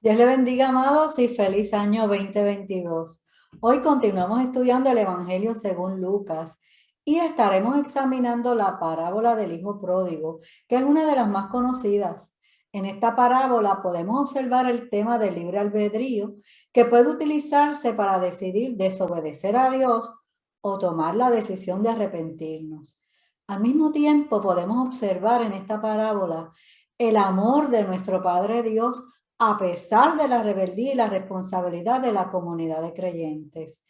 Dios le bendiga, amados, y feliz año 2022. Hoy continuamos estudiando el Evangelio según Lucas y estaremos examinando la parábola del Hijo Pródigo, que es una de las más conocidas. En esta parábola podemos observar el tema del libre albedrío, que puede utilizarse para decidir desobedecer a Dios o tomar la decisión de arrepentirnos. Al mismo tiempo podemos observar en esta parábola el amor de nuestro Padre Dios a pesar de la rebeldía y la responsabilidad de la comunidad de creyentes.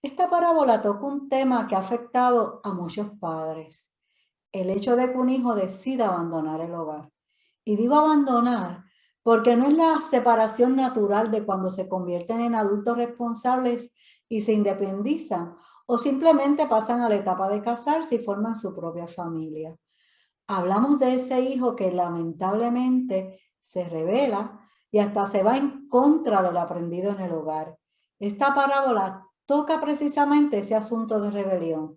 Esta parábola toca un tema que ha afectado a muchos padres, el hecho de que un hijo decida abandonar el hogar. Y digo abandonar porque no es la separación natural de cuando se convierten en adultos responsables y se independizan o simplemente pasan a la etapa de casarse y forman su propia familia. Hablamos de ese hijo que lamentablemente se revela y hasta se va en contra de lo aprendido en el hogar. Esta parábola toca precisamente ese asunto de rebelión.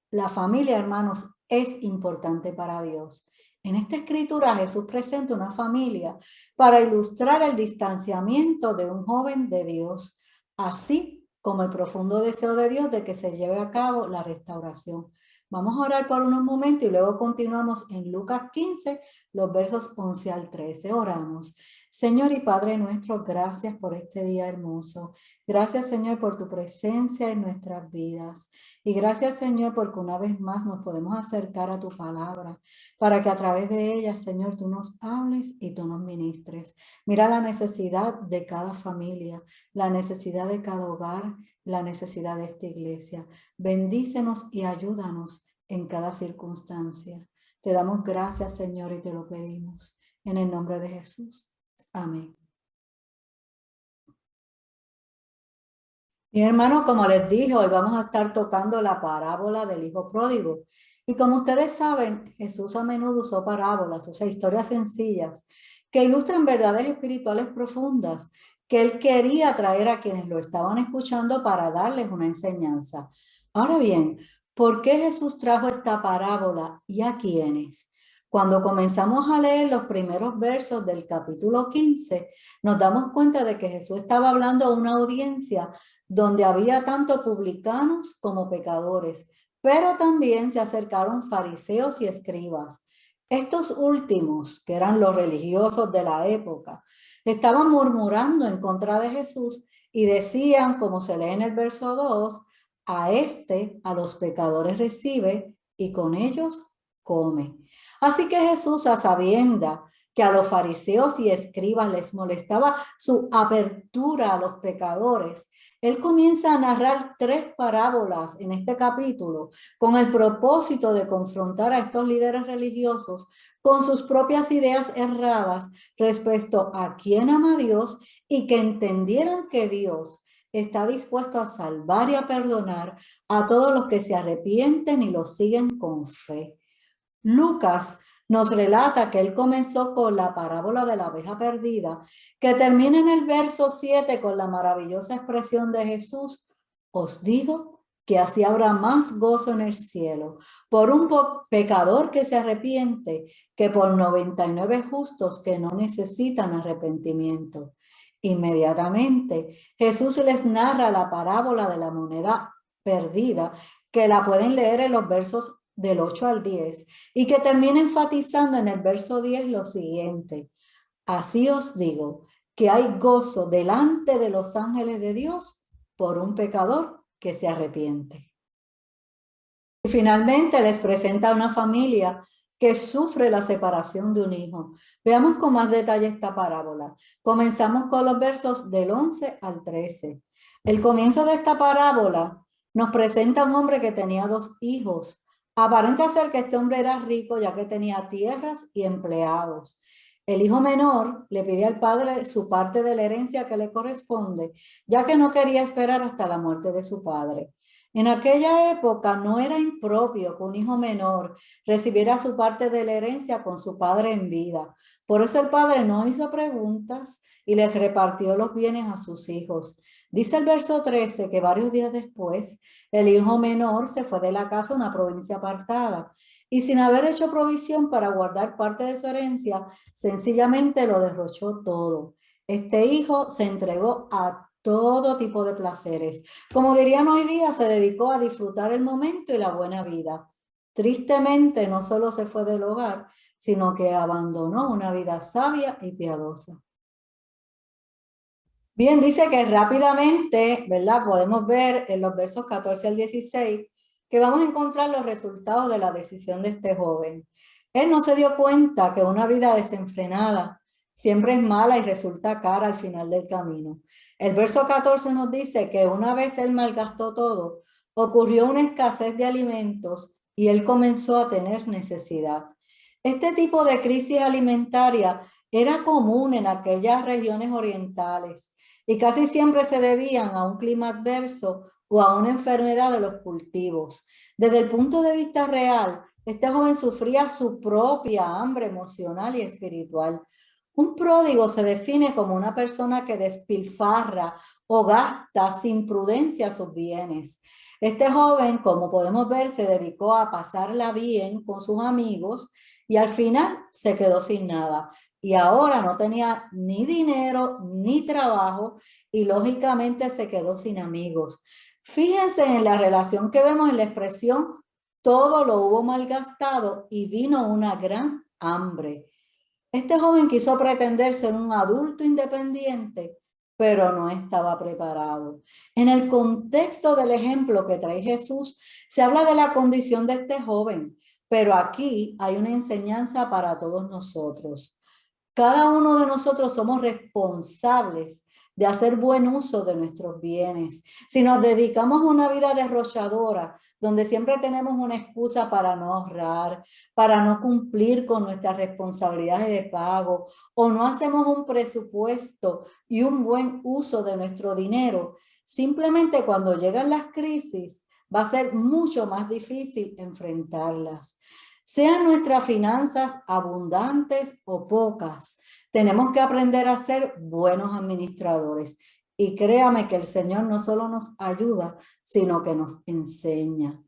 La familia, hermanos, es importante para Dios. En esta escritura Jesús presenta una familia para ilustrar el distanciamiento de un joven de Dios, así como el profundo deseo de Dios de que se lleve a cabo la restauración. Vamos a orar por unos momentos y luego continuamos en Lucas 15, los versos 11 al 13. Oramos. Señor y Padre nuestro, gracias por este día hermoso. Gracias, Señor, por tu presencia en nuestras vidas. Y gracias, Señor, porque una vez más nos podemos acercar a tu palabra para que a través de ella, Señor, tú nos hables y tú nos ministres. Mira la necesidad de cada familia, la necesidad de cada hogar, la necesidad de esta iglesia. Bendícenos y ayúdanos en cada circunstancia. Te damos gracias, Señor, y te lo pedimos. En el nombre de Jesús. Amén. Mi hermano, como les dije, hoy vamos a estar tocando la parábola del Hijo Pródigo. Y como ustedes saben, Jesús a menudo usó parábolas, o sea, historias sencillas, que ilustran verdades espirituales profundas que él quería traer a quienes lo estaban escuchando para darles una enseñanza. Ahora bien, ¿por qué Jesús trajo esta parábola y a quiénes? Cuando comenzamos a leer los primeros versos del capítulo 15, nos damos cuenta de que Jesús estaba hablando a una audiencia donde había tanto publicanos como pecadores, pero también se acercaron fariseos y escribas. Estos últimos, que eran los religiosos de la época, estaban murmurando en contra de Jesús y decían, como se lee en el verso 2, a los pecadores recibe y con ellos come. Así que Jesús, a sabienda que a los fariseos y escribas les molestaba su apertura a los pecadores, él comienza a narrar tres parábolas en este capítulo con el propósito de confrontar a estos líderes religiosos con sus propias ideas erradas respecto a quién ama a Dios y que entendieran que Dios está dispuesto a salvar y a perdonar a todos los que se arrepienten y lo siguen con fe. Lucas nos relata que él comenzó con la parábola de la oveja perdida, que termina en el verso 7 con la maravillosa expresión de Jesús: os digo que así habrá más gozo en el cielo por un pecador que se arrepiente que por 99 justos que no necesitan arrepentimiento. Inmediatamente Jesús les narra la parábola de la moneda perdida, que la pueden leer en los versos del 8 al 10 y que termina enfatizando en el verso 10 lo siguiente: así os digo que hay gozo delante de los ángeles de Dios por un pecador que se arrepiente. Y finalmente les presenta a una familia que sufre la separación de un hijo. Veamos con más detalle esta parábola. Comenzamos con los versos del 11 al 13. El comienzo de esta parábola nos presenta a un hombre que tenía dos hijos. Aparenta ser que este hombre era rico ya que tenía tierras y empleados. El hijo menor le pide al padre su parte de la herencia que le corresponde, ya que no quería esperar hasta la muerte de su padre. En aquella época no era impropio que un hijo menor recibiera su parte de la herencia con su padre en vida. Por eso el padre no hizo preguntas y les repartió los bienes a sus hijos. Dice el verso 13 que varios días después el hijo menor se fue de la casa a una provincia apartada y, sin haber hecho provisión para guardar parte de su herencia, sencillamente lo derrochó todo. Este hijo se entregó a todo tipo de placeres. Como dirían hoy día, se dedicó a disfrutar el momento y la buena vida. Tristemente, no solo se fue del hogar, sino que abandonó una vida sabia y piadosa. Bien, dice que rápidamente, ¿verdad? Podemos ver en los versos 14 al 16 que vamos a encontrar los resultados de la decisión de este joven. Él no se dio cuenta que una vida desenfrenada siempre es mala y resulta cara al final del camino. El verso 14 nos dice que una vez él malgastó todo, ocurrió una escasez de alimentos y él comenzó a tener necesidad. Este tipo de crisis alimentaria era común en aquellas regiones orientales y casi siempre se debían a un clima adverso o a una enfermedad de los cultivos. Desde el punto de vista real, este joven sufría su propia hambre emocional y espiritual. Un pródigo se define como una persona que despilfarra o gasta sin prudencia sus bienes. Este joven, como podemos ver, se dedicó a pasarla bien con sus amigos y al final se quedó sin nada. Y ahora no tenía ni dinero ni trabajo y lógicamente se quedó sin amigos. Fíjense en la relación que vemos en la expresión, todo lo hubo malgastado y vino una gran hambre. Este joven quiso pretender ser un adulto independiente, pero no estaba preparado. En el contexto del ejemplo que trae Jesús, se habla de la condición de este joven, pero aquí hay una enseñanza para todos nosotros. Cada uno de nosotros somos responsables de hacer buen uso de nuestros bienes. Si nos dedicamos a una vida derrochadora, donde siempre tenemos una excusa para no ahorrar, para no cumplir con nuestras responsabilidades de pago, o no hacemos un presupuesto y un buen uso de nuestro dinero, simplemente cuando llegan las crisis, va a ser mucho más difícil enfrentarlas. Sean nuestras finanzas abundantes o pocas, tenemos que aprender a ser buenos administradores. Y créame que el Señor no solo nos ayuda, sino que nos enseña.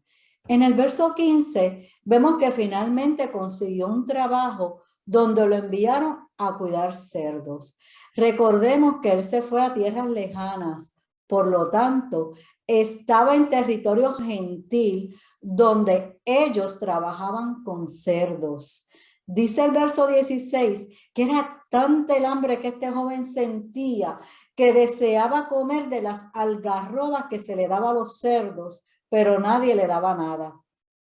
En el verso 15 vemos que finalmente consiguió un trabajo donde lo enviaron a cuidar cerdos. Recordemos que él se fue a tierras lejanas, por lo tanto, estaba en territorio gentil donde ellos trabajaban con cerdos. Dice el verso 16 que era tanta el hambre que este joven sentía que deseaba comer de las algarrobas que se le daba a los cerdos, pero nadie le daba nada.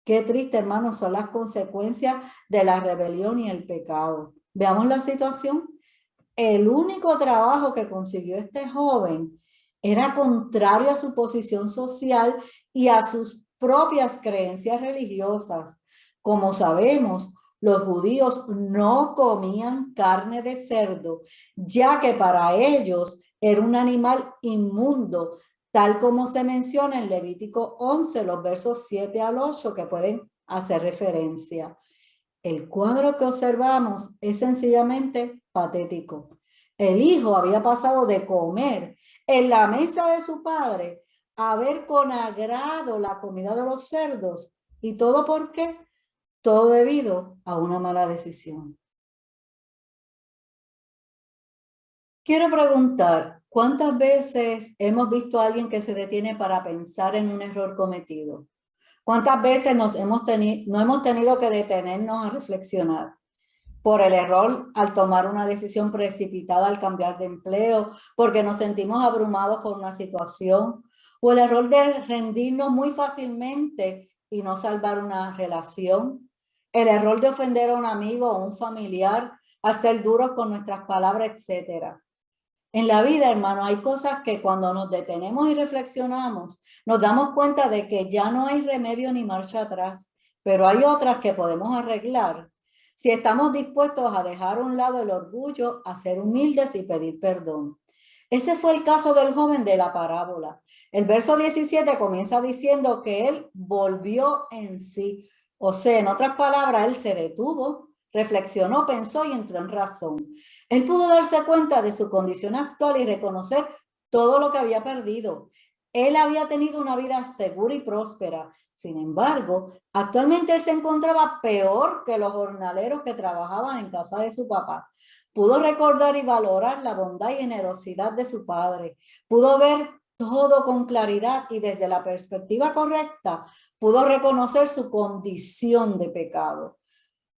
Qué triste, hermanos, son las consecuencias de la rebelión y el pecado. Veamos la situación. El único trabajo que consiguió este joven era contrario a su posición social y a sus propias creencias religiosas. Como sabemos, los judíos no comían carne de cerdo, ya que para ellos era un animal inmundo, tal como se menciona en Levítico 11, los versos 7 al 8, que pueden hacer referencia. El cuadro que observamos es sencillamente patético. El hijo había pasado de comer en la mesa de su padre a ver con agrado la comida de los cerdos. ¿Y todo por qué? Todo debido a una mala decisión. Quiero preguntar, ¿cuántas veces hemos visto a alguien que se detiene para pensar en un error cometido? ¿Cuántas veces no hemos tenido que detenernos a reflexionar por el error al tomar una decisión precipitada al cambiar de empleo, porque nos sentimos abrumados por una situación, o el error de rendirnos muy fácilmente y no salvar una relación, el error de ofender a un amigo o un familiar al ser duros con nuestras palabras, etcétera? En la vida, hermano, hay cosas que cuando nos detenemos y reflexionamos, nos damos cuenta de que ya no hay remedio ni marcha atrás, pero hay otras que podemos arreglar si estamos dispuestos a dejar a un lado el orgullo, a ser humildes y pedir perdón. Ese fue el caso del joven de la parábola. El verso 17 comienza diciendo que él volvió en sí. O sea, en otras palabras, él se detuvo, reflexionó, pensó y entró en razón. Él pudo darse cuenta de su condición actual y reconocer todo lo que había perdido. Él había tenido una vida segura y próspera. Sin embargo, actualmente él se encontraba peor que los jornaleros que trabajaban en casa de su papá. pudo recordar y valorar la bondad y generosidad de su padre, pudo ver todo con claridad y desde la perspectiva correcta, pudo reconocer su condición de pecado.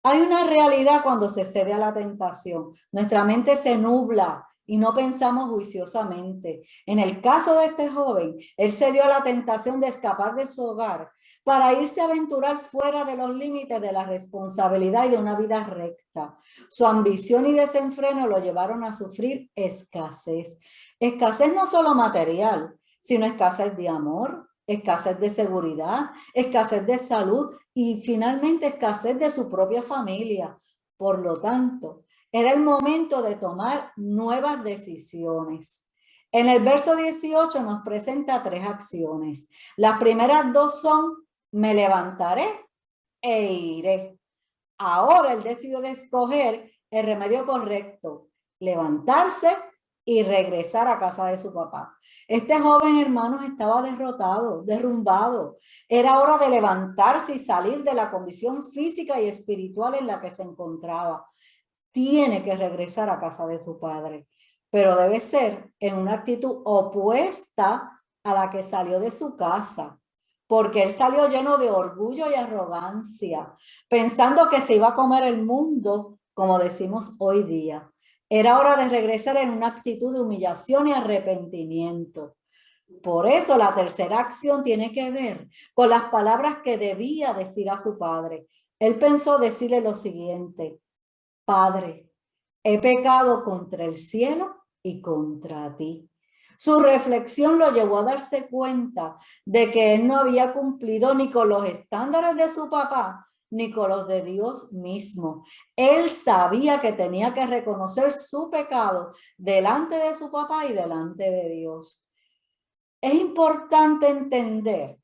Hay una realidad cuando se cede a la tentación. Nuestra mente se nubla y no pensamos juiciosamente. En el caso de este joven, él cedió a la tentación de escapar de su hogar para irse a aventurar fuera de los límites de la responsabilidad y de una vida recta. Su ambición y desenfreno lo llevaron a sufrir escasez. Escasez no solo material, sino escasez de amor, escasez de seguridad, escasez de salud y finalmente escasez de su propia familia. Por lo tanto, era el momento de tomar nuevas decisiones. En el verso 18 nos presenta 3 acciones. Las primeras 2 son: me levantaré e iré. Ahora él decidió de escoger el remedio correcto: levantarse y regresar a casa de su papá. Este joven, hermanos, estaba derrotado, derrumbado. Era hora de levantarse y salir de la condición física y espiritual en la que se encontraba. Tiene que regresar a casa de su padre, pero debe ser en una actitud opuesta a la que salió de su casa, porque él salió lleno de orgullo y arrogancia, pensando que se iba a comer el mundo, como decimos hoy día. Era hora de regresar en una actitud de humillación y arrepentimiento. Por eso la tercera acción tiene que ver con las palabras que debía decir a su padre. Él pensó decirle lo siguiente: Padre, he pecado contra el cielo y contra ti. Su reflexión lo llevó a darse cuenta de que él no había cumplido ni con los estándares de su papá, ni con los de Dios mismo. Él sabía que tenía que reconocer su pecado delante de su papá y delante de Dios. Es importante entender,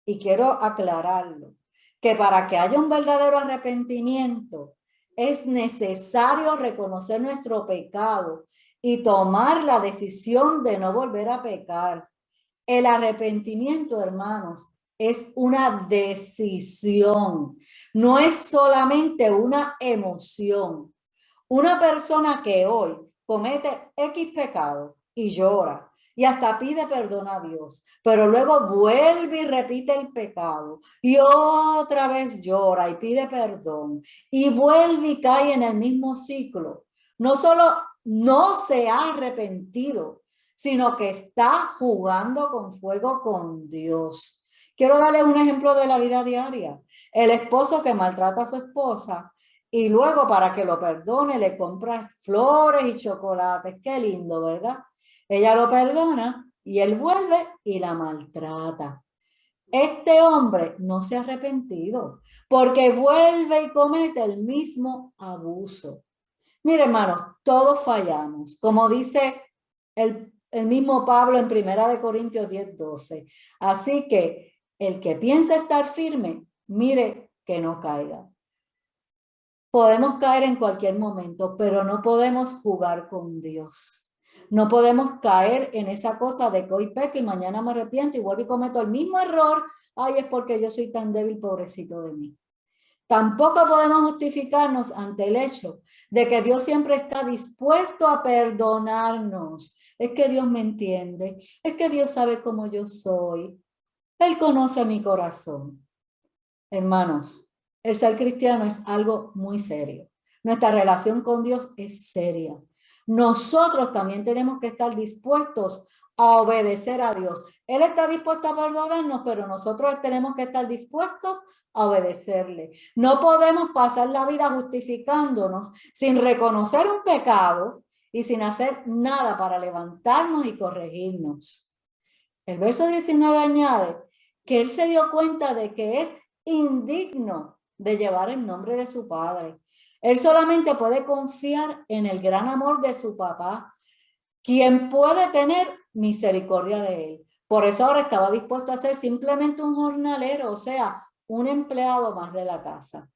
y quiero aclararlo, que para que haya un verdadero arrepentimiento, es necesario reconocer nuestro pecado y tomar la decisión de no volver a pecar. El arrepentimiento, hermanos, es una decisión, no es solamente una emoción. Una persona que hoy comete X pecado y llora y hasta pide perdón a Dios, pero luego vuelve y repite el pecado y otra vez llora y pide perdón y vuelve y cae en el mismo ciclo. No solo no se ha arrepentido, sino que está jugando con fuego con Dios. Quiero darles un ejemplo de la vida diaria. El esposo que maltrata a su esposa y luego, para que lo perdone, le compra flores y chocolates. Qué lindo, ¿verdad? Ella lo perdona y él vuelve y la maltrata. Este hombre no se ha arrepentido porque vuelve y comete el mismo abuso. Mire, hermanos, todos fallamos. Como dice el mismo Pablo en 1 Corintios 10:12. Así que el que piensa estar firme, mire que no caiga. Podemos caer en cualquier momento, pero no podemos jugar con Dios. No podemos caer en esa cosa de que hoy peco y mañana me arrepiento y vuelvo y cometo el mismo error. Ay, es porque yo soy tan débil, pobrecito de mí. Tampoco podemos justificarnos ante el hecho de que Dios siempre está dispuesto a perdonarnos. Es que Dios me entiende, es que Dios sabe cómo yo soy. Él conoce mi corazón. Hermanos, el ser cristiano es algo muy serio. Nuestra relación con Dios es seria. Nosotros también tenemos que estar dispuestos a obedecer a Dios. Él está dispuesto a perdonarnos, pero nosotros tenemos que estar dispuestos a obedecerle. No podemos pasar la vida justificándonos sin reconocer un pecado y sin hacer nada para levantarnos y corregirnos. El verso 19 añade que él se dio cuenta de que es indigno de llevar el nombre de su padre. Él solamente puede confiar en el gran amor de su papá, quien puede tener misericordia de él. Por eso ahora estaba dispuesto a ser simplemente un jornalero, o sea, un empleado más de la casa.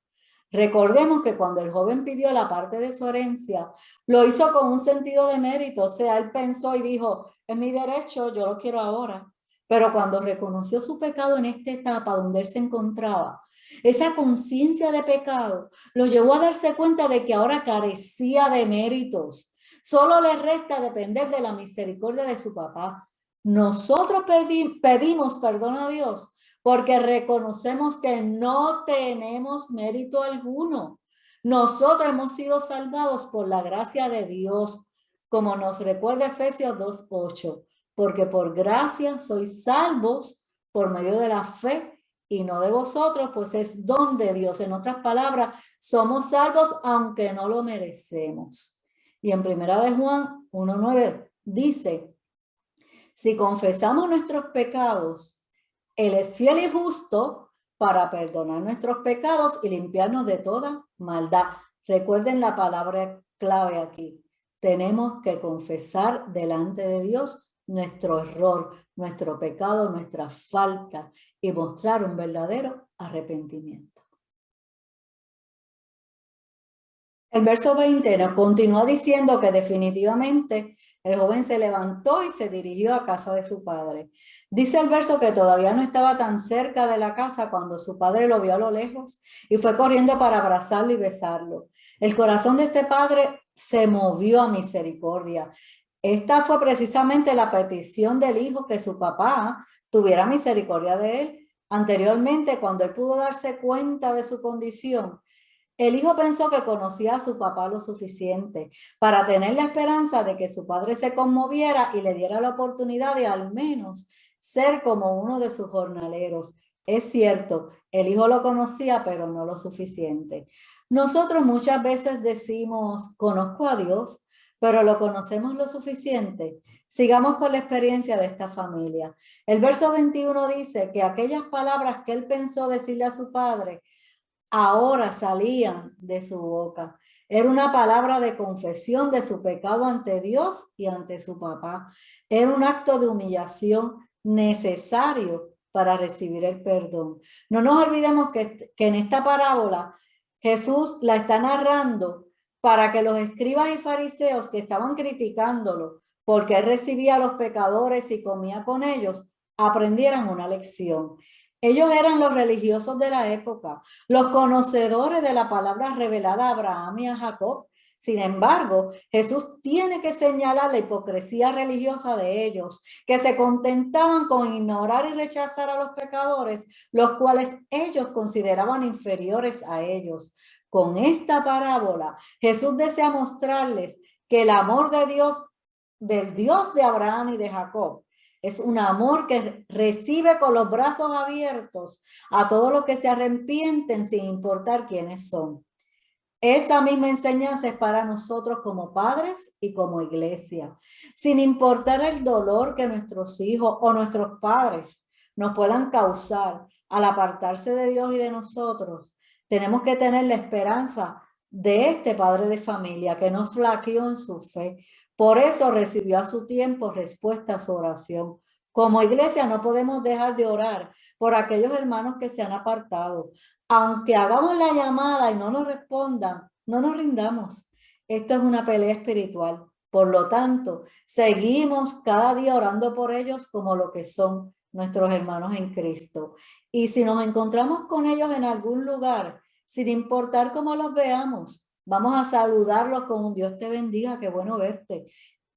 Recordemos que cuando el joven pidió la parte de su herencia, lo hizo con un sentido de mérito, o sea, él pensó y dijo, es mi derecho, yo lo quiero ahora. Pero cuando reconoció su pecado en esta etapa donde él se encontraba, esa conciencia de pecado lo llevó a darse cuenta de que ahora carecía de méritos. Solo le resta depender de la misericordia de su papá. Nosotros pedimos perdón a Dios porque reconocemos que no tenemos mérito alguno. Nosotros hemos sido salvados por la gracia de Dios, como nos recuerda Efesios 2:8, porque por gracia sois salvos por medio de la fe y no de vosotros, pues es don de Dios. En otras palabras, somos salvos aunque no lo merecemos. Y en Primera de Juan 1:9 dice, si confesamos nuestros pecados, Él es fiel y justo para perdonar nuestros pecados y limpiarnos de toda maldad. Recuerden la palabra clave aquí. Tenemos que confesar delante de Dios nuestro error, nuestro pecado, nuestra falta y mostrar un verdadero arrepentimiento. El verso 20 nos continúa diciendo que definitivamente el joven se levantó y se dirigió a casa de su padre. Dice el verso que todavía no estaba tan cerca de la casa cuando su padre lo vio a lo lejos y fue corriendo para abrazarlo y besarlo. El corazón de este padre se movió a misericordia. Esta fue precisamente la petición del hijo, que su papá tuviera misericordia de él. Anteriormente, cuando él pudo darse cuenta de su condición, el hijo pensó que conocía a su papá lo suficiente para tener la esperanza de que su padre se conmoviera y le diera la oportunidad de al menos ser como uno de sus jornaleros. Es cierto, el hijo lo conocía, pero no lo suficiente. Nosotros muchas veces decimos, conozco a Dios, pero ¿lo conocemos lo suficiente? Sigamos con la experiencia de esta familia. El verso 21 dice que aquellas palabras que él pensó decirle a su padre, ahora salían de su boca. Era una palabra de confesión de su pecado ante Dios y ante su papá. Era un acto de humillación necesario para recibir el perdón. No nos olvidemos que en esta parábola Jesús la está narrando para que los escribas y fariseos que estaban criticándolo porque él recibía a los pecadores y comía con ellos, aprendieran una lección. Ellos eran los religiosos de la época, los conocedores de la palabra revelada a Abraham y a Jacob. Sin embargo, Jesús tiene que señalar la hipocresía religiosa de ellos, que se contentaban con ignorar y rechazar a los pecadores, los cuales ellos consideraban inferiores a ellos. Con esta parábola, Jesús desea mostrarles que el amor de Dios, del Dios de Abraham y de Jacob, es un amor que recibe con los brazos abiertos a todos los que se arrepienten sin importar quiénes son. Esa misma enseñanza es para nosotros como padres y como iglesia. Sin importar el dolor que nuestros hijos o nuestros padres nos puedan causar al apartarse de Dios y de nosotros, tenemos que tener la esperanza de este padre de familia que no flaqueó en su fe. Por eso recibió a su tiempo respuesta a su oración. Como iglesia no podemos dejar de orar por aquellos hermanos que se han apartado. Aunque hagamos la llamada y no nos respondan, no nos rindamos. Esto es una pelea espiritual. Por lo tanto, seguimos cada día orando por ellos como lo que son nuestros hermanos en Cristo. Y si nos encontramos con ellos en algún lugar, sin importar cómo los veamos, vamos a saludarlos con un Dios te bendiga, qué bueno verte.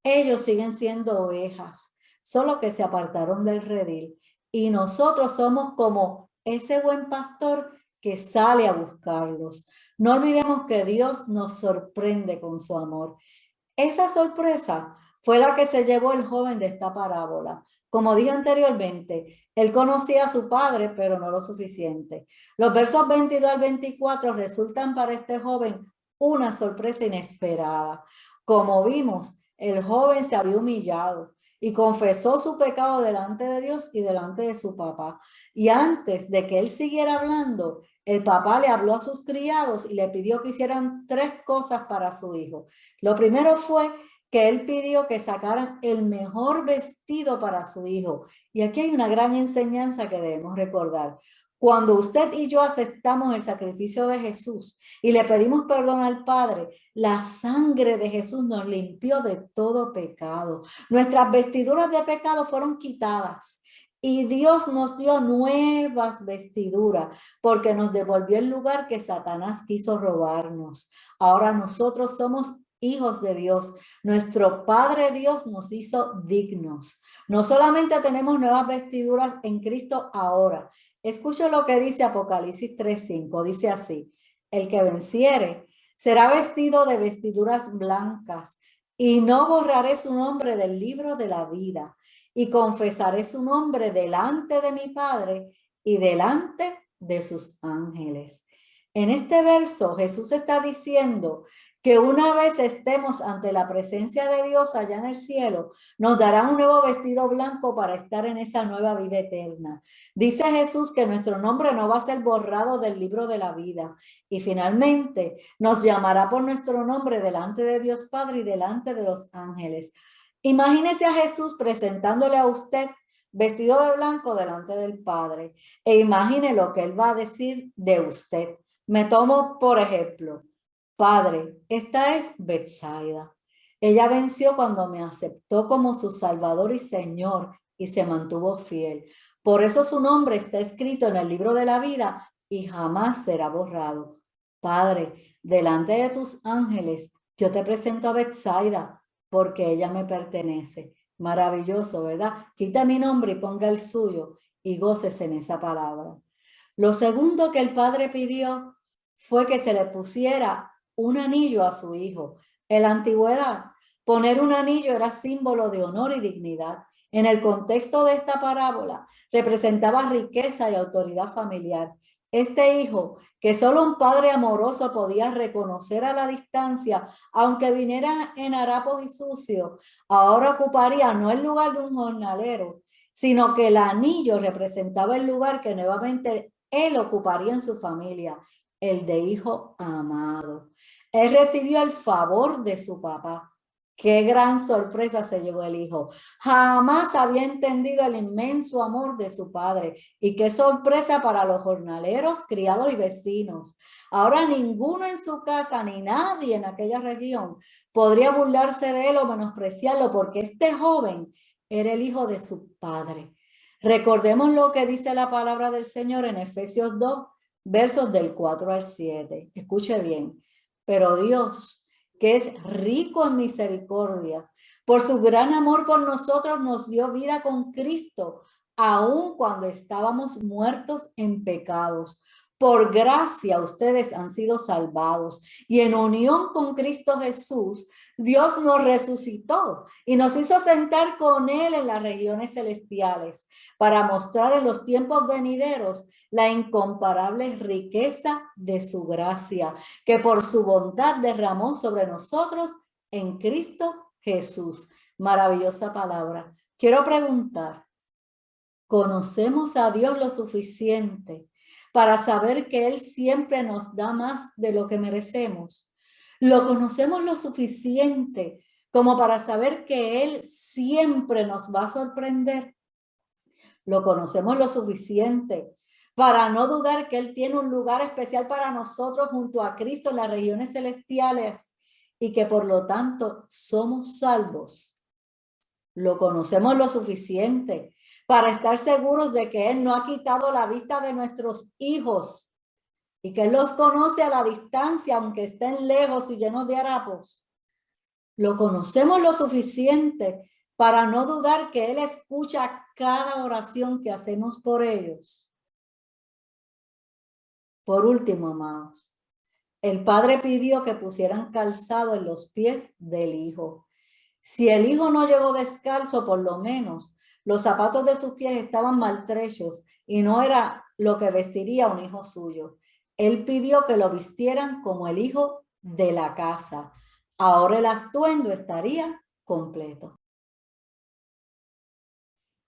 Ellos siguen siendo ovejas, solo que se apartaron del redil. Y nosotros somos como ese buen pastor que sale a buscarlos. No olvidemos que Dios nos sorprende con su amor. Esa sorpresa fue la que se llevó el joven de esta parábola. Como dije anteriormente, él conocía a su padre, pero no lo suficiente. Los versos 22 al 24 resultan para este joven una sorpresa inesperada. Como vimos, el joven se había humillado y confesó su pecado delante de Dios y delante de su papá. Y antes de que él siguiera hablando, el papá le habló a sus criados y le pidió que hicieran 3 cosas para su hijo. Lo primero fue que él pidió que sacaran el mejor vestido para su hijo. Y aquí hay una gran enseñanza que debemos recordar. Cuando usted y yo aceptamos el sacrificio de Jesús y le pedimos perdón al Padre, la sangre de Jesús nos limpió de todo pecado. Nuestras vestiduras de pecado fueron quitadas Y Dios nos dio nuevas vestiduras porque nos devolvió el lugar que Satanás quiso robarnos. Ahora nosotros somos hijos de Dios. Nuestro Padre Dios nos hizo dignos. No solamente tenemos nuevas vestiduras en Cristo ahora. Escucho lo que dice Apocalipsis 3:5. Dice así: el que venciere será vestido de vestiduras blancas, y no borraré su nombre del libro de la vida, y confesaré su nombre delante de mi Padre y delante de sus ángeles. En este verso Jesús está diciendo que una vez estemos ante la presencia de Dios allá en el cielo, nos dará un nuevo vestido blanco para estar en esa nueva vida eterna. Dice Jesús que nuestro nombre no va a ser borrado del libro de la vida, y finalmente nos llamará por nuestro nombre delante de Dios Padre y delante de los ángeles. Imagínese a Jesús presentándole a usted vestido de blanco delante del Padre, e imagine lo que Él va a decir de usted. Me tomo por ejemplo: Padre, esta es Betsaida. Ella venció cuando me aceptó como su Salvador y Señor y se mantuvo fiel. Por eso su nombre está escrito en el libro de la vida y jamás será borrado. Padre, delante de tus ángeles, yo te presento a Betsaida porque ella me pertenece. Maravilloso, ¿verdad? Quita mi nombre y ponga el suyo y gócese en esa palabra. Lo segundo que el Padre pidió fue que se le pusiera un anillo a su hijo. En la antigüedad, poner un anillo era símbolo de honor y dignidad. En el contexto de esta parábola, representaba riqueza y autoridad familiar. Este hijo, que solo un padre amoroso podía reconocer a la distancia, aunque viniera en harapos y sucio, ahora ocuparía no el lugar de un jornalero, sino que el anillo representaba el lugar que nuevamente él ocuparía en su familia, el de hijo amado. Él recibió el favor de su papá. Qué gran sorpresa se llevó el hijo. Jamás había entendido el inmenso amor de su padre. Y qué sorpresa para los jornaleros, criados y vecinos. Ahora ninguno en su casa, ni nadie en aquella región, podría burlarse de él o menospreciarlo, porque este joven era el hijo de su padre. Recordemos lo que dice la palabra del Señor en Efesios 2, versos del 4 al 7. Escuche bien. Pero Dios, que es rico en misericordia, por su gran amor por nosotros, nos dio vida con Cristo, aun cuando estábamos muertos en pecados. Por gracia ustedes han sido salvados, y en unión con Cristo Jesús, Dios nos resucitó y nos hizo sentar con Él en las regiones celestiales para mostrar en los tiempos venideros la incomparable riqueza de su gracia, que por su bondad derramó sobre nosotros en Cristo Jesús. Maravillosa palabra. Quiero preguntar: ¿conocemos a Dios lo suficiente para saber que Él siempre nos da más de lo que merecemos? ¿Lo conocemos lo suficiente como para saber que Él siempre nos va a sorprender? ¿Lo conocemos lo suficiente para no dudar que Él tiene un lugar especial para nosotros junto a Cristo en las regiones celestiales y que por lo tanto somos salvos? Lo conocemos lo suficiente para estar seguros de que Él no ha quitado la vista de nuestros hijos y que Él los conoce a la distancia, aunque estén lejos y llenos de harapos. Lo conocemos lo suficiente para no dudar que Él escucha cada oración que hacemos por ellos. Por último, amados, el Padre pidió que pusieran calzado en los pies del Hijo. Si el hijo no llegó descalzo, por lo menos los zapatos de sus pies estaban maltrechos y no era lo que vestiría un hijo suyo. Él pidió que lo vistieran como el hijo de la casa. Ahora el atuendo estaría completo.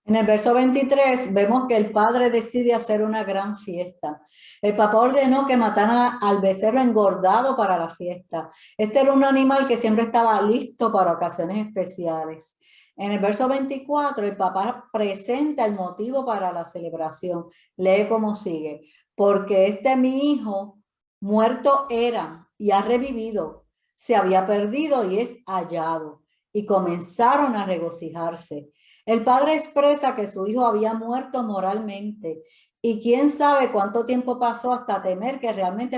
En el verso 23 vemos que el padre decide hacer una gran fiesta. El papá ordenó que mataran al becerro engordado para la fiesta. Este era un animal que siempre estaba listo para ocasiones especiales. En el verso 24 el papá presenta el motivo para la celebración. Lee como sigue: porque este mi hijo muerto era y ha revivido, se había perdido y es hallado. Y comenzaron a regocijarse. El padre expresa que su hijo había muerto moralmente y quién sabe cuánto tiempo pasó hasta temer que realmente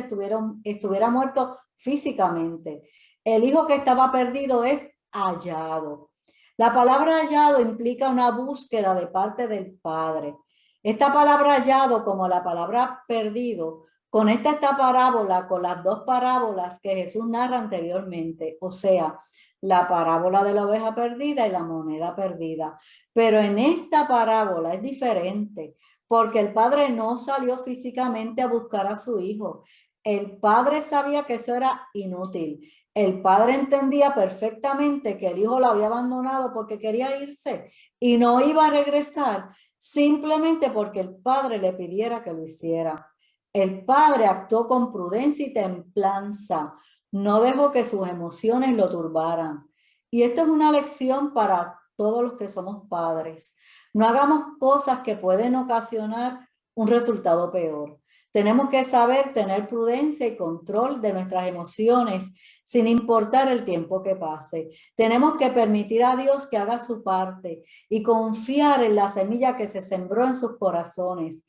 estuviera muerto físicamente. El hijo que estaba perdido es hallado. La palabra hallado implica una búsqueda de parte del padre. Esta palabra hallado, como la palabra perdido, conecta esta parábola con las dos parábolas que Jesús narra anteriormente, o sea, la parábola de la oveja perdida y la moneda perdida. Pero en esta parábola es diferente, porque el padre no salió físicamente a buscar a su hijo. El padre sabía que eso era inútil. El padre entendía perfectamente que el hijo lo había abandonado porque quería irse y no iba a regresar simplemente porque el padre le pidiera que lo hiciera. El padre actuó con prudencia y templanza, no dejó que sus emociones lo turbaran. Y esto es una lección para todos los que somos padres. No hagamos cosas que pueden ocasionar un resultado peor. Tenemos que saber tener prudencia y control de nuestras emociones sin importar el tiempo que pase. Tenemos que permitir a Dios que haga su parte y confiar en la semilla que se sembró en sus corazones.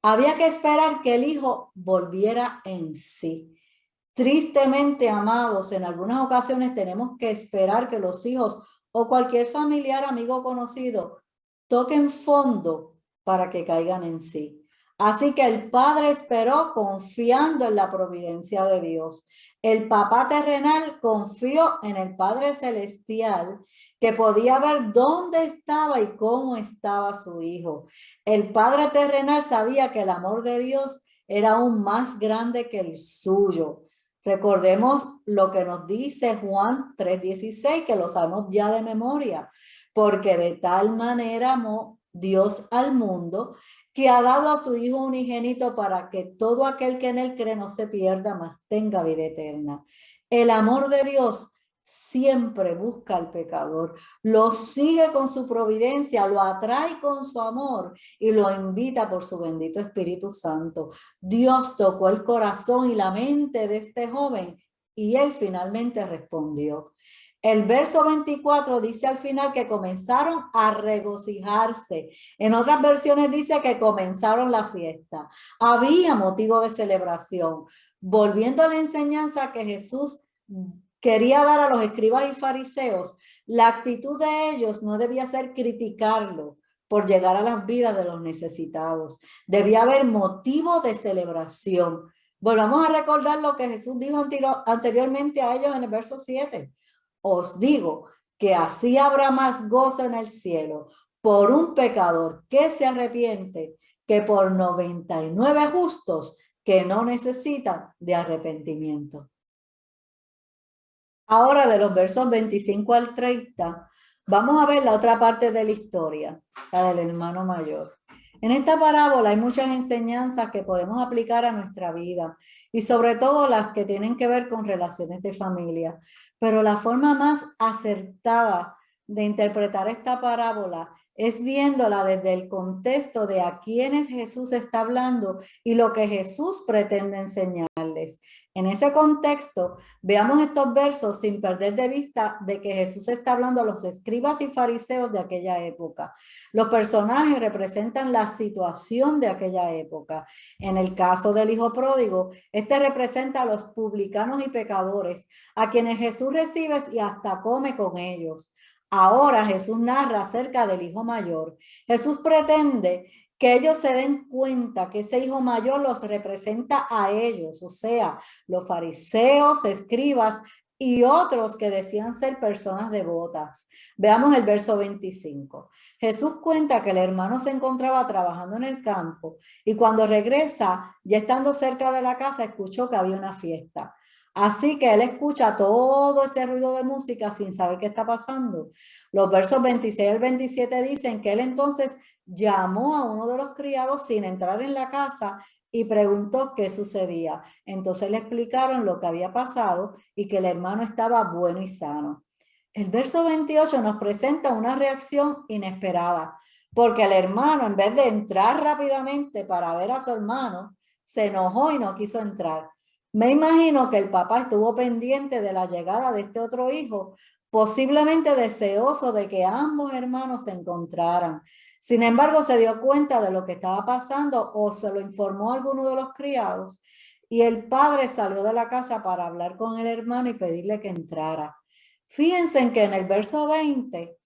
Había que esperar que el hijo volviera en sí. Tristemente, amados, en algunas ocasiones tenemos que esperar que los hijos o cualquier familiar, amigo o conocido toquen fondo para que caigan en sí. Así que el padre esperó confiando en la providencia de Dios. El papá terrenal confió en el Padre Celestial que podía ver dónde estaba y cómo estaba su hijo. El padre terrenal sabía que el amor de Dios era aún más grande que el suyo. Recordemos lo que nos dice Juan 3:16, que lo sabemos ya de memoria, porque de tal manera amó Dios al mundo que ha dado a su Hijo unigénito para que todo aquel que en él cree no se pierda, mas tenga vida eterna. El amor de Dios siempre busca al pecador, lo sigue con su providencia, lo atrae con su amor y lo invita por su bendito Espíritu Santo. Dios tocó el corazón y la mente de este joven y él finalmente respondió. El verso 24 dice al final que comenzaron a regocijarse. En otras versiones dice que comenzaron la fiesta. Había motivo de celebración. Volviendo a la enseñanza que Jesús quería dar a los escribas y fariseos, la actitud de ellos no debía ser criticarlo por llegar a las vidas de los necesitados. Debía haber motivo de celebración. Volvamos a recordar lo que Jesús dijo anteriormente a ellos en el verso 7. Os digo que así habrá más gozo en el cielo por un pecador que se arrepiente que por 99 justos que no necesitan de arrepentimiento. Ahora de los versos 25 al 30, vamos a ver la otra parte de la historia, la del hermano mayor. En esta parábola hay muchas enseñanzas que podemos aplicar a nuestra vida y sobre todo las que tienen que ver con relaciones de familia. Pero la forma más acertada de interpretar esta parábola es viéndola desde el contexto de a quienes Jesús está hablando y lo que Jesús pretende enseñarles. En ese contexto, veamos estos versos sin perder de vista de que Jesús está hablando a los escribas y fariseos de aquella época. Los personajes representan la situación de aquella época. En el caso del hijo pródigo, este representa a los publicanos y pecadores, a quienes Jesús recibe y hasta come con ellos. Ahora Jesús narra acerca del hijo mayor. Jesús pretende que ellos se den cuenta que ese hijo mayor los representa a ellos, o sea, los fariseos, escribas y otros que decían ser personas devotas. Veamos el verso 25. Jesús cuenta que el hermano se encontraba trabajando en el campo y cuando regresa, ya estando cerca de la casa, escuchó que había una fiesta. Así que él escucha todo ese ruido de música sin saber qué está pasando. Los versos 26 al 27 dicen que él entonces llamó a uno de los criados sin entrar en la casa y preguntó qué sucedía. Entonces le explicaron lo que había pasado y que el hermano estaba bueno y sano. El verso 28 nos presenta una reacción inesperada, porque el hermano, en vez de entrar rápidamente para ver a su hermano, se enojó y no quiso entrar. Me imagino que el papá estuvo pendiente de la llegada de este otro hijo posiblemente deseoso de que ambos hermanos se encontraran. Sin embargo, se dio cuenta de lo que estaba pasando o se lo informó a alguno de los criados y el padre salió de la casa para hablar con el hermano y pedirle que entrara. Fíjense en que en el verso 20,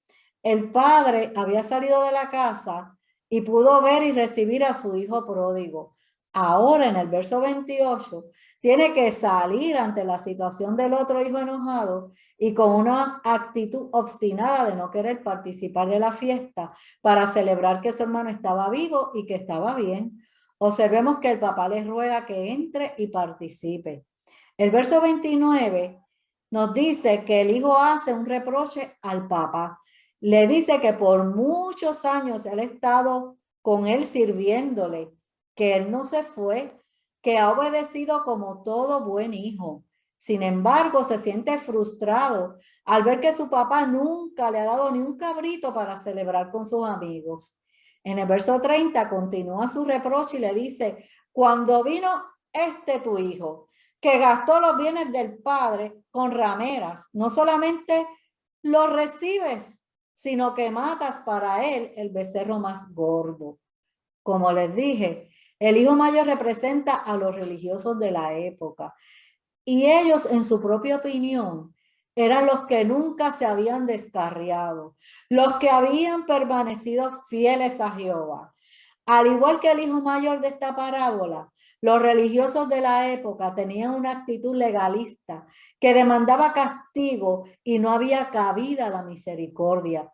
el padre había salido de la casa y pudo ver y recibir a su hijo pródigo. Ahora en el verso 28 tiene que salir ante la situación del otro hijo enojado y con una actitud obstinada de no querer participar de la fiesta para celebrar que su hermano estaba vivo y que estaba bien. Observemos que el papá les ruega que entre y participe. El verso 29 nos dice que el hijo hace un reproche al papá. Le dice que por muchos años él ha estado con él sirviéndole, que él no se fue, que ha obedecido como todo buen hijo. Sin embargo, se siente frustrado al ver que su papá nunca le ha dado ni un cabrito para celebrar con sus amigos. En el verso 30 continúa su reproche y le dice, cuando vino tu hijo, que gastó los bienes del padre con rameras, no solamente los recibes, sino que matas para él el becerro más gordo. Como les dije, el hijo mayor representa a los religiosos de la época y ellos, en su propia opinión, eran los que nunca se habían descarriado, los que habían permanecido fieles a Jehová. Al igual que el hijo mayor de esta parábola, los religiosos de la época tenían una actitud legalista que demandaba castigo y no había cabida a la misericordia.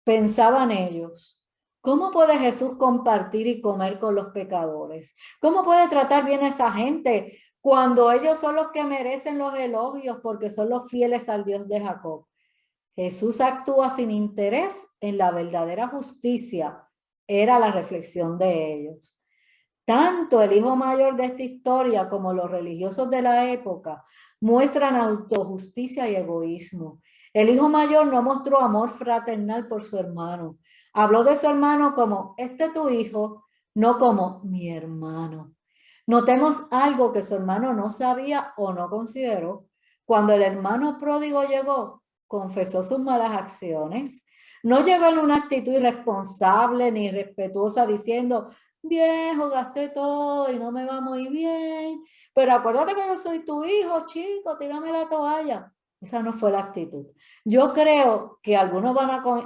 Pensaban ellos, ¿cómo puede Jesús compartir y comer con los pecadores? ¿Cómo puede tratar bien a esa gente cuando ellos son los que merecen los elogios porque son los fieles al Dios de Jacob? Jesús actúa sin interés en la verdadera justicia, era la reflexión de ellos. Tanto el hijo mayor de esta historia como los religiosos de la época muestran autojusticia y egoísmo. El hijo mayor no mostró amor fraternal por su hermano. Habló de su hermano como, este es tu hijo, no como mi hermano. Notemos algo que su hermano no sabía o no consideró. Cuando el hermano pródigo llegó, confesó sus malas acciones. No llegó en una actitud irresponsable ni irrespetuosa diciendo, viejo, gasté todo y no me va muy bien, pero acuérdate que yo soy tu hijo, chico, tírame la toalla. Esa no fue la actitud. Yo creo que algunos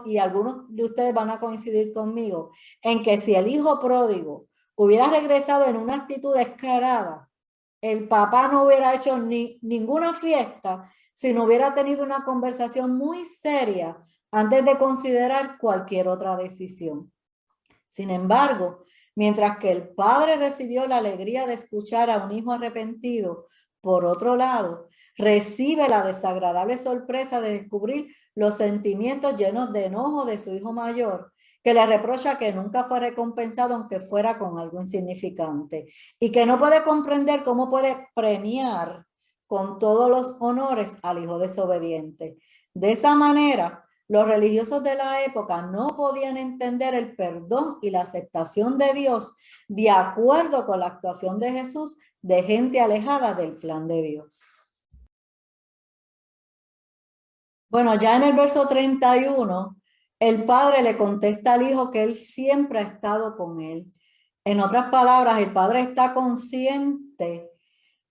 y algunos de ustedes van a coincidir conmigo en que si el hijo pródigo hubiera regresado en una actitud descarada, el papá no hubiera hecho ninguna fiesta si no hubiera tenido una conversación muy seria antes de considerar cualquier otra decisión. Sin embargo, mientras que el padre recibió la alegría de escuchar a un hijo arrepentido, por otro lado, recibe la desagradable sorpresa de descubrir los sentimientos llenos de enojo de su hijo mayor, que le reprocha que nunca fue recompensado aunque fuera con algo insignificante y que no puede comprender cómo puede premiar con todos los honores al hijo desobediente. De esa manera, los religiosos de la época no podían entender el perdón y la aceptación de Dios de acuerdo con la actuación de Jesús de gente alejada del plan de Dios. Bueno, ya en el verso 31, el padre le contesta al hijo que él siempre ha estado con él. En otras palabras, el padre está consciente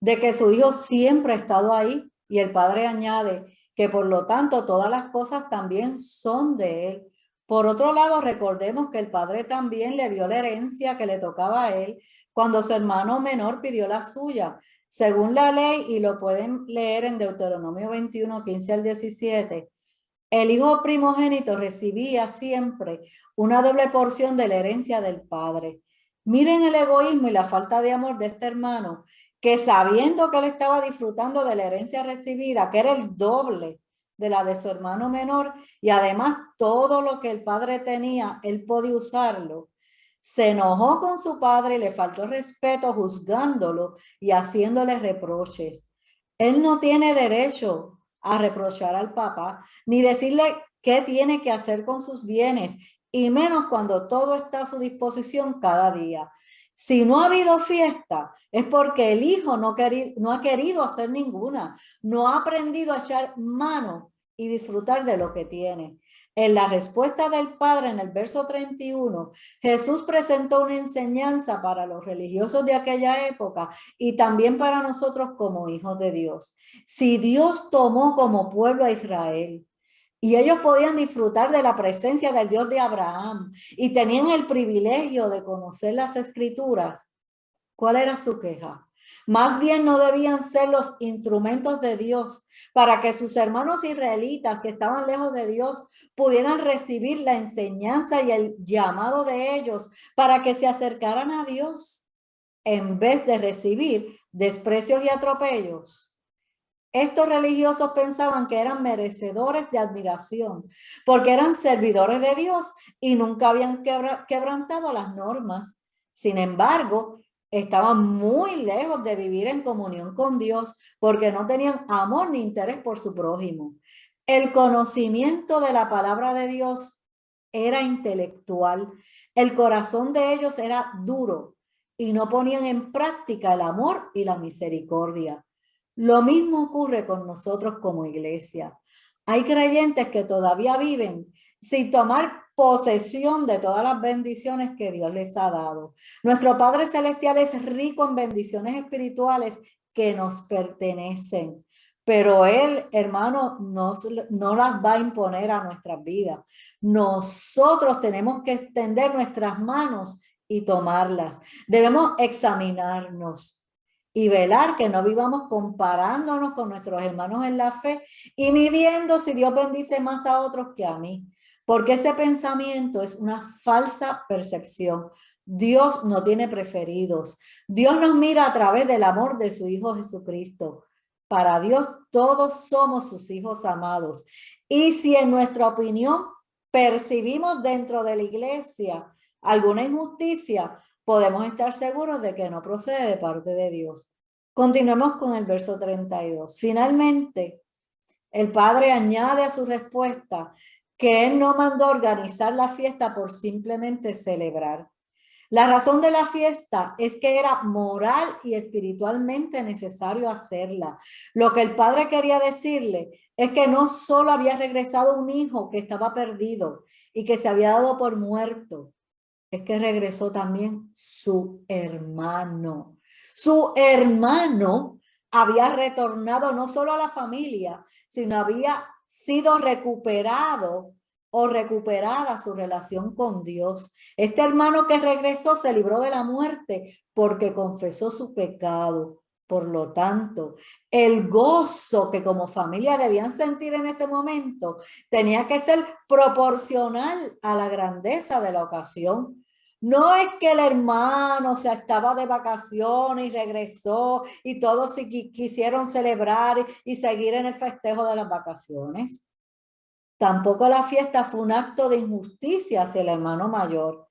de que su hijo siempre ha estado ahí y el padre añade que por lo tanto todas las cosas también son de él. Por otro lado, recordemos que el padre también le dio la herencia que le tocaba a él cuando su hermano menor pidió la suya. Según la ley, y lo pueden leer en Deuteronomio 21, 15 al 17, el hijo primogénito recibía siempre una doble porción de la herencia del padre. Miren el egoísmo y la falta de amor de este hermano, que sabiendo que él estaba disfrutando de la herencia recibida, que era el doble de la de su hermano menor, y además todo lo que el padre tenía, él podía usarlo, se enojó con su padre y le faltó respeto juzgándolo y haciéndole reproches. Él no tiene derecho a reprochar al papá, ni decirle qué tiene que hacer con sus bienes, y menos cuando todo está a su disposición cada día. Si no ha habido fiesta, es porque el hijo no ha querido hacer ninguna, no ha aprendido a echar mano y disfrutar de lo que tiene. En la respuesta del Padre, en el verso 31, Jesús presentó una enseñanza para los religiosos de aquella época y también para nosotros como hijos de Dios. Si Dios tomó como pueblo a Israel y ellos podían disfrutar de la presencia del Dios de Abraham y tenían el privilegio de conocer las Escrituras, ¿cuál era su queja? Más bien no debían ser los instrumentos de Dios para que sus hermanos israelitas que estaban lejos de Dios pudieran recibir la enseñanza y el llamado de ellos para que se acercaran a Dios en vez de recibir desprecios y atropellos. Estos religiosos pensaban que eran merecedores de admiración porque eran servidores de Dios y nunca habían quebrantado las normas. Sin embargo, estaban muy lejos de vivir en comunión con Dios porque no tenían amor ni interés por su prójimo. El conocimiento de la palabra de Dios era intelectual. El corazón de ellos era duro y no ponían en práctica el amor y la misericordia. Lo mismo ocurre con nosotros como iglesia. Hay creyentes que todavía viven sin tomar posesión de todas las bendiciones que Dios les ha dado. Nuestro Padre Celestial es rico en bendiciones espirituales que nos pertenecen, pero Él, hermano, no las va a imponer a nuestras vidas. Nosotros tenemos que extender nuestras manos y tomarlas. Debemos examinarnos y velar que no vivamos comparándonos con nuestros hermanos en la fe y midiendo si Dios bendice más a otros que a mí, porque ese pensamiento es una falsa percepción. Dios no tiene preferidos. Dios nos mira a través del amor de su Hijo Jesucristo. Para Dios todos somos sus hijos amados. Y si en nuestra opinión percibimos dentro de la iglesia alguna injusticia, podemos estar seguros de que no procede de parte de Dios. Continuemos con el verso 32. Finalmente, el Padre añade a su respuesta que Él no mandó organizar la fiesta por simplemente celebrar. La razón de la fiesta es que era moral y espiritualmente necesario hacerla. Lo que el Padre quería decirle es que no solo había regresado un hijo que estaba perdido y que se había dado por muerto, es que regresó también su hermano. Su hermano había retornado no solo a la familia, sino había sido recuperado o recuperada su relación con Dios. Este hermano que regresó se libró de la muerte porque confesó su pecado. Por lo tanto, el gozo que como familia debían sentir en ese momento tenía que ser proporcional a la grandeza de la ocasión. No es que el hermano se estaba de vacaciones y regresó y todos quisieron celebrar y seguir en el festejo de las vacaciones. Tampoco la fiesta fue un acto de injusticia hacia el hermano mayor.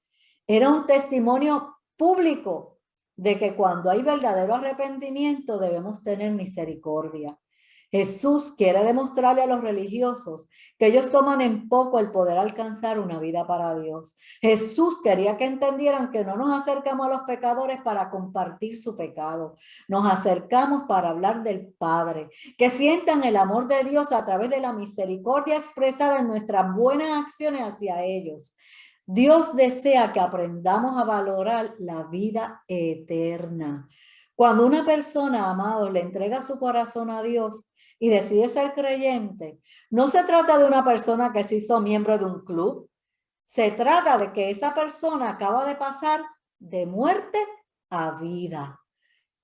Era un testimonio público de que cuando hay verdadero arrepentimiento debemos tener misericordia. Jesús quiere demostrarle a los religiosos que ellos toman en poco el poder alcanzar una vida para Dios. Jesús quería que entendieran que no nos acercamos a los pecadores para compartir su pecado. Nos acercamos para hablar del Padre, que sientan el amor de Dios a través de la misericordia expresada en nuestras buenas acciones hacia ellos. Dios desea que aprendamos a valorar la vida eterna. Cuando una persona, amado, le entrega su corazón a Dios y decide ser creyente, no se trata de una persona que se hizo miembro de un club. Se trata de que esa persona acaba de pasar de muerte a vida.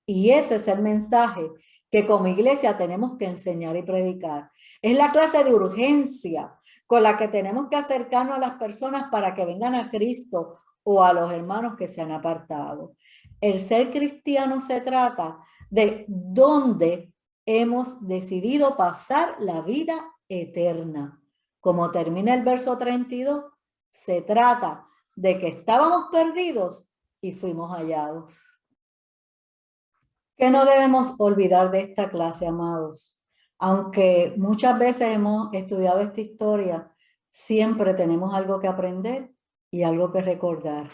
Y ese es el mensaje que como iglesia tenemos que enseñar y predicar. Es la clase de urgencia con la que tenemos que acercarnos a las personas para que vengan a Cristo o a los hermanos que se han apartado. El ser cristiano se trata de dónde hemos decidido pasar la vida eterna. Como termina el verso 32, se trata de que estábamos perdidos y fuimos hallados. ¿Qué no debemos olvidar de esta clase, amados? Aunque muchas veces hemos estudiado esta historia, siempre tenemos algo que aprender y algo que recordar.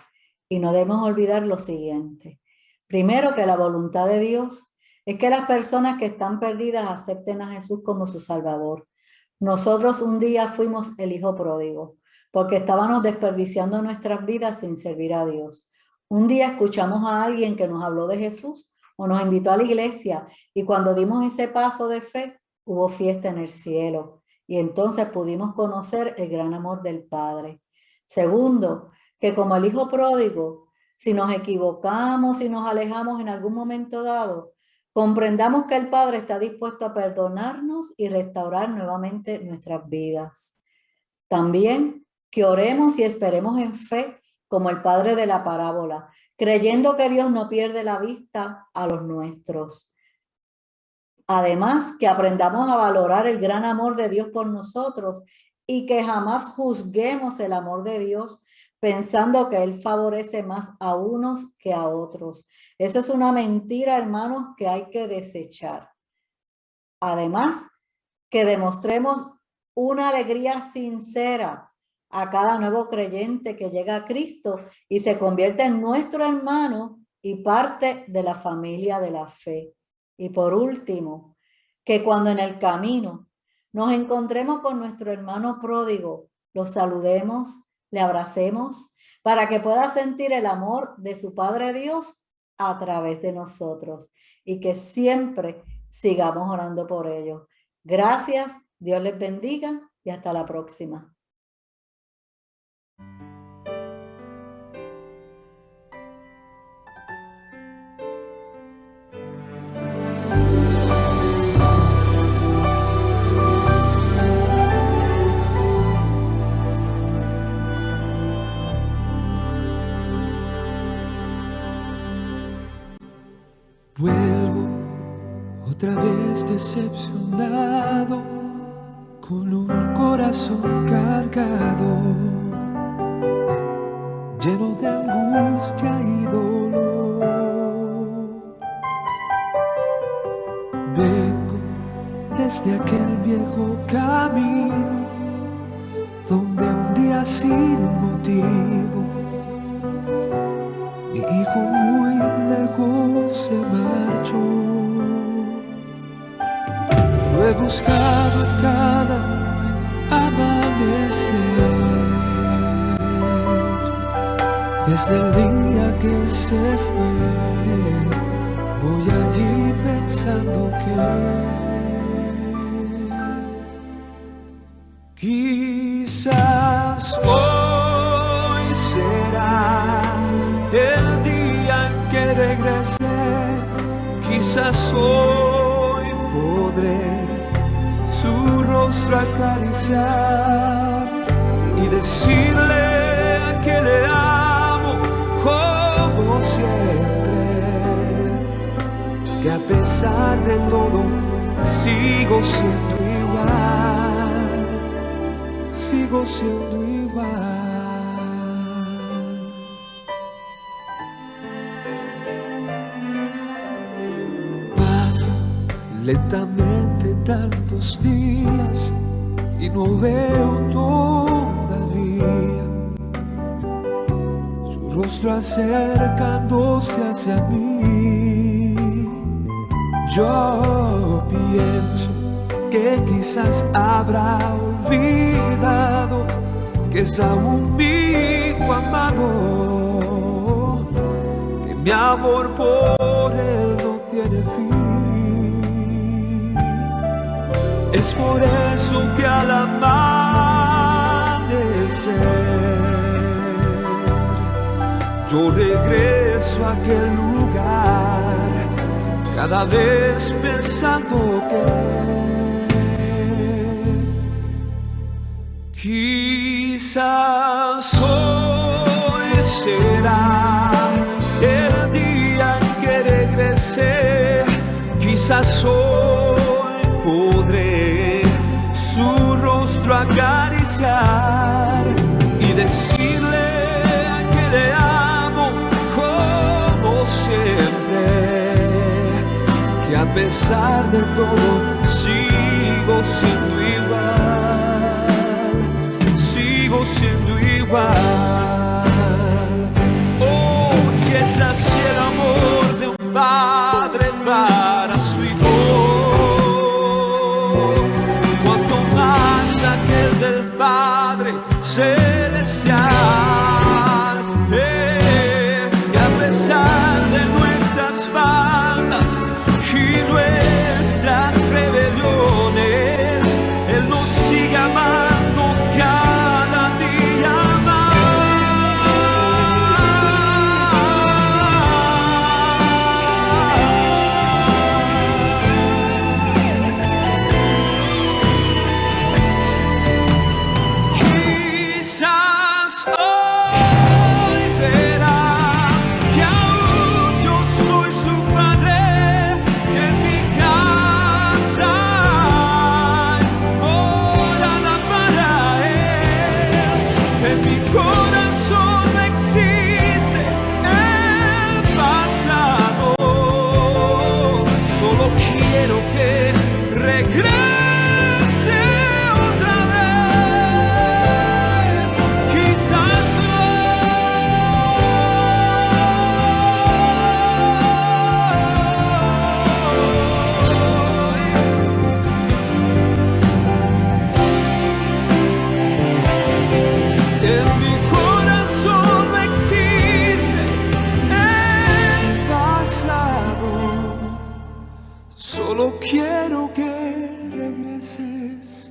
Y no debemos olvidar lo siguiente. Primero, que la voluntad de Dios es que las personas que están perdidas acepten a Jesús como su Salvador. Nosotros un día fuimos el hijo pródigo, porque estábamos desperdiciando nuestras vidas sin servir a Dios. Un día escuchamos a alguien que nos habló de Jesús o nos invitó a la iglesia, y cuando dimos ese paso de fe, hubo fiesta en el cielo, y entonces pudimos conocer el gran amor del Padre. Segundo, que como el hijo pródigo, si nos equivocamos y nos alejamos en algún momento dado, comprendamos que el Padre está dispuesto a perdonarnos y restaurar nuevamente nuestras vidas. También que oremos y esperemos en fe como el Padre de la parábola, creyendo que Dios no pierde la vista a los nuestros. Además, que aprendamos a valorar el gran amor de Dios por nosotros y que jamás juzguemos el amor de Dios pensando que Él favorece más a unos que a otros. Eso es una mentira, hermanos, que hay que desechar. Además, que demostremos una alegría sincera a cada nuevo creyente que llega a Cristo y se convierte en nuestro hermano y parte de la familia de la fe. Y por último, que cuando en el camino nos encontremos con nuestro hermano pródigo, lo saludemos, le abracemos, para que pueda sentir el amor de su Padre Dios a través de nosotros, y que siempre sigamos orando por ellos. Gracias, Dios les bendiga y hasta la próxima. Vuelvo otra vez decepcionado, con un corazón cargado, lleno de angustia y dolor. Vengo desde aquel viejo camino, donde un día sin motivo mi hijo muy lejos se marchó. Lo he buscado en cada amanecer, desde el día que se fue. Voy allí pensando que quizás hoy será el día en que regrese. Quizás hoy podré su rostro acariciar y decirle que le amo como siempre, que a pesar de todo sigo siendo igual, sigo siendo igual. Lentamente tantos días y no veo todavía su rostro acercándose hacia mí. Yo pienso que quizás habrá olvidado que es aún mi hijo amado, que mi amor por él no tiene fin. Es por eso que al amanecer yo regreso a aquel lugar, cada vez pensando que quizás hoy será el día en que regrese. Quizás hoy podré su rostro acariciar y decirle que le amo como siempre, que a pesar de todo sigo siendo igual, sigo siendo igual. Oh, si es así el amor de un padre para su hijo, cuanto más regrese otra vez. Quizás en mi corazón no existe el pasado. Solo quiero que regreses.